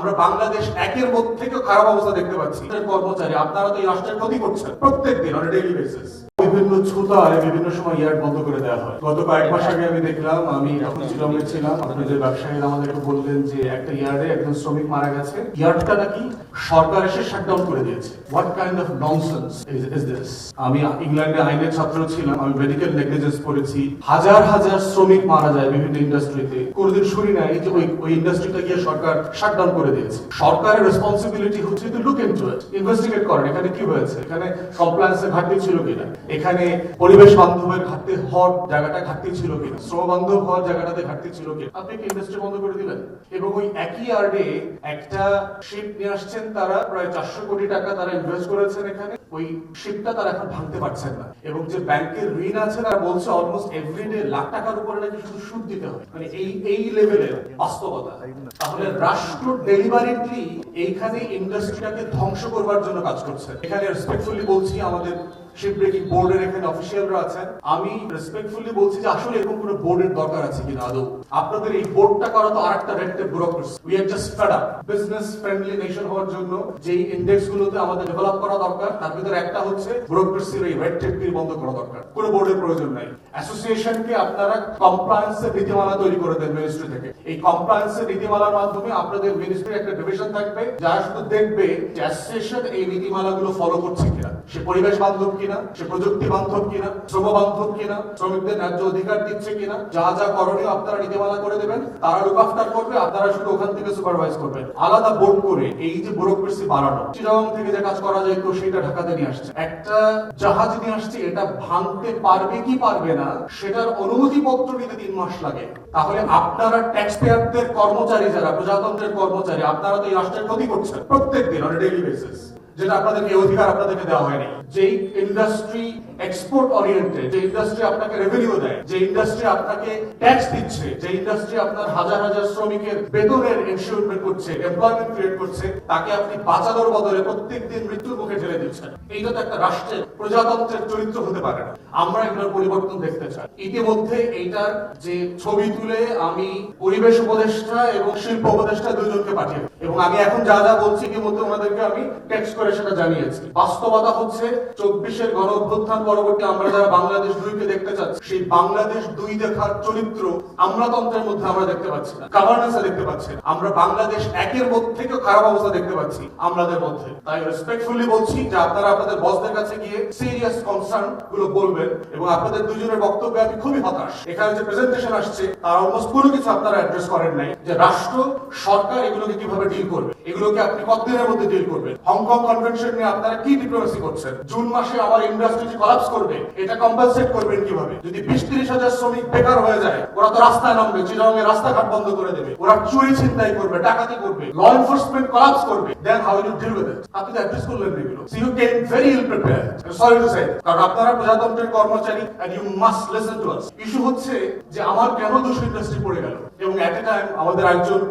আমরা বাংলাদেশ একের মধ্যে খারাপ অবস্থা দেখতে পাচ্ছি। কর্মচারী আপনারা তো এই রাষ্ট্রের ক্ষতি করছেন প্রত্যেকদিন অন ডেইলি বেসিস। বিভিন্ন ছুতায় বিভিন্ন সময় ইয়ার্ড বন্ধ করে দেওয়া হয়। গত কয়েক মাস আগে আমি দেখলাম, আমি যখন চিটংয়ে ছিলাম, আপনাদের ব্যবসায়ীরা আমাদেরকে বললেন যে একটা ইয়ার্ডে একজন শ্রমিক মারা গেছে, ইয়ার্ডটা নাকি সরকার এসে শাটডাউন করে দিয়েছে। What kind of nonsense is this? আমি ইংল্যান্ডে আইনের ছাত্র ছিলাম, আমি মেডিকেল নেগলিজেন্স পড়েছি। হাজার হাজার শ্রমিক মারা যায় বিভিন্ন ইন্ডাস্ট্রিতে, কোনোদিন শুনি নাই যে ওই ইন্ডাস্ট্রিটা গিয়ে সরকার শাটডাউন করে দিয়েছে। সরকারের রেসপন্সিবিলিটি হচ্ছে to look into it, investigate করেন এখানে কি হয়েছে, এখানে কমপ্লায়েন্সের ঘাটতি ছিল কিনা, এখানে পরিবেশ বান্ধবের ঘাটতি হওয়ার জায়গাটা ঘাটতি ছিল কিনা, শ্রম বান্ধব হওয়ার জায়গাটাতে ঘাটতি ছিল কিনা। আপনি কি ইন্ডাস্ট্রি বন্ধ করে দিলেন? এবং ওই একই ইয়ার্ডে একটা শিপ নিয়ে আসছেন, তারা প্রায় 400 কোটি টাকা তারা ইনভেস্ট করেছেন এখানে। ওই শিপটা তারা এখন ভাঙতে পারছেন না, এবং যে ব্যাংকের ঋণ আছে তারা বলছে অলমোস্ট এভরিডে লাখ টাকার উপরে নাকি শুধু সুদ দিতে হয়। মানে এই লেভেলের বাস্তবতা। তাহলে রাষ্ট্র ডেলিভারিটলি এইখানে ইন্ডাস্ট্রিটাকে ধ্বংস করবার জন্য কাজ করছে। এখানে রেসপেক্টফুলি বলছি, আমাদের শিপ ব্রেকিং বোর্ডের এখানে অফিসিয়ালরা আছেন, আমি রেসপেক্টফুলি বলছি যে আসলে এরকম কোনো বোর্ডের দরকার আছে কিনা আদৌ। আপনাদের এই বোর্ডটা করা তো আরেকটা red tape bureaucracy. We are just fed up. Business friendly nation হওয়ার জন্য যে ইন্ডেক্স গুলোতে আমাদের ডেভেলপ করা দরকার, তার ভিতরে একটা হচ্ছে ব্যুরোক্রেসির এই রেড টেপ বন্ধ করা দরকার। কোনো বোর্ডের প্রয়োজন নাই। অ্যাসোসিয়েশনকে আপনারা কমপ্লায়েন্সের নীতিমালা তৈরি করে দেন মিনিস্ট্রি থেকে। এই কমপ্লায়েন্সের নীতিমালার মাধ্যমে আপনাদের মিনিস্ট্রির একটা ডিভিশন থাকবে, যারা শুধু দেখবে যে অ্যাসোসিয়েশন এই নীতিমালাগুলো ফলো করছে কিনা, সে পরিবেশ বান্ধব কিনা, সে প্রযুক্তি বান্ধব কিনা, শ্রম বান্ধব কিনা, শ্রমিকদের ন্যায্য অধিকার দিচ্ছে কিনা। যা যা করণীয় আপনারা নীতিমালা করে দেবেন, তারা লুক আফটার করবে, আপনারা শুধু ওখান থেকে সুপারভাইজ করবেন। আলাদা বোর্ড করে এই যে ব্যুরোক্রেসি বাড়ানো, চিটাগং থেকে যে কাজ করা যায় তো সেটা ঢাকাতে নিয়ে আসছে। একটা জাহাজ নিয়ে আসছে, এটা ভাঙতে পারবে কি পারবে না সেটার অনুমতিপত্র নিতে 3 মাস লাগে। তাহলে আপনারা ট্যাক্স পেয়ারদের কর্মচারী, যারা প্রজাতন্ত্রের কর্মচারী, আপনারা তো এই রাষ্ট্রের ক্ষতি করছেন প্রত্যেকদিন অন ডেইলি বেসিস, যেটা আপনাদেরকে অধিকার আপনাদেরকে দেওয়া হয়নি। যেই ইন্ডাস্ট্রি এক্সপোর্ট ওরিয়েন্টেড, যে ইন্ডাস্ট্রি আপনাকে রেভিনিউ দেয়, যে ইন্ডাস্ট্রি আপনাকে ট্যাক্স দিচ্ছে, যে ইন্ডাস্ট্রি আপনার হাজার হাজার শ্রমিকের বেতনের ইনসিওরমেন্ট করছে, এমপ্লয়মেন্ট ক্রিয়েট করছে, তাকে আপনি বাঁচানোর বদলে প্রত্যেকদিন মৃত্যুর মুখে ঠেলে দিচ্ছেন। এইটা তো একটা রাষ্ট্রের প্রজাতন্ত্রের চরিত্র হতে পারে না। আমরা এগুলোর পরিবর্তন দেখতে চাই। ইতিমধ্যে এইটার যে ছবি তুলে আমি পরিবেশ উপদেষ্টা এবং শিল্প উপদেষ্টা দুজনকে পাঠিয়ে, এবং আমি এখন যা যা বলছি ইতিমধ্যে ওনাদেরকে আমি টেক্সট করে সেটা জানিয়েছি। বাস্তবতা হচ্ছে 24-এর গণ অভ্যুত্থান পরবর্তী আমরা যারা বাংলাদেশ 2-কে দেখতে চাচ্ছি, সেই বাংলাদেশ 2 দেখার চরিত্র আমলাতন্ত্রের মধ্যে আমরা দেখতে পাচ্ছি না, গভর্নেন্সে দেখতে পাচ্ছি না। আমরা বাংলাদেশ একের মধ্যে খারাপ অবস্থা দেখতে পাচ্ছি আমাদের মধ্যে। তাই রেসপেক্টফুলি বলছি যে আপনারা আপনাদের বসদের কাছে গিয়ে সিরিয়াস কনসার্ন গুলো বলবেন, এবং আপনাদের দুজনের বক্তব্যে আমি খুবই হতাশ। এখানে যে প্রেজেন্টেশন আসছে তার অলমোস্ট কোনো কিছু আপনারা অ্যাড্রেস করেন নাই, যে রাষ্ট্র সরকার এগুলোকে কিভাবে ডিল করবে, এগুলোকে আপনি কতদিনের মধ্যে ডিল করবেন। হংকং কনভেনশন নিয়ে আপনারা কি ডিপ্লোমেসি করছেন? জুন মাসে আমার ইন্ডাস্ট্রি কলাপস করবে, এটা কম্পেনসেট করবেন কিভাবে? যদি 20-30 হাজার শ্রমিক বেকার হয়ে যায়, ওরা তো রাস্তায় নামবে, চিটাগংয়ের রাস্তাঘাট বন্ধ করে দেবে, ওরা চুরি ছিনতাই করবে, ডাকাতি করবে, ল এনফোর্সমেন্ট কলাপস করবে। Then how you deal with it? আপনি তো অ্যাড্রেস করলেন এগুলো। So you came very ill prepared, sorry to say, কারণ আপনারা প্রজাতন্ত্রের কর্মচারী and you must listen to us. Issue হচ্ছে যে আমার কেন দোষ ইন্ডাস্ট্রি পড়ে গেল, এবং এট এ টাইম আমাদের একজন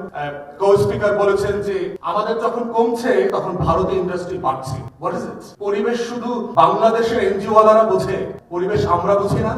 কো স্পিকার বলেছেন যে আমাদের যখন কমছে তখন ভারতে ইন্ডাস্ট্রি বাড়ছে। What is it? পরিবেশ শুধু বাংলাদেশের এনজিও ওয়ালারা বোঝে, পরিবেশ আমরা বুঝি না।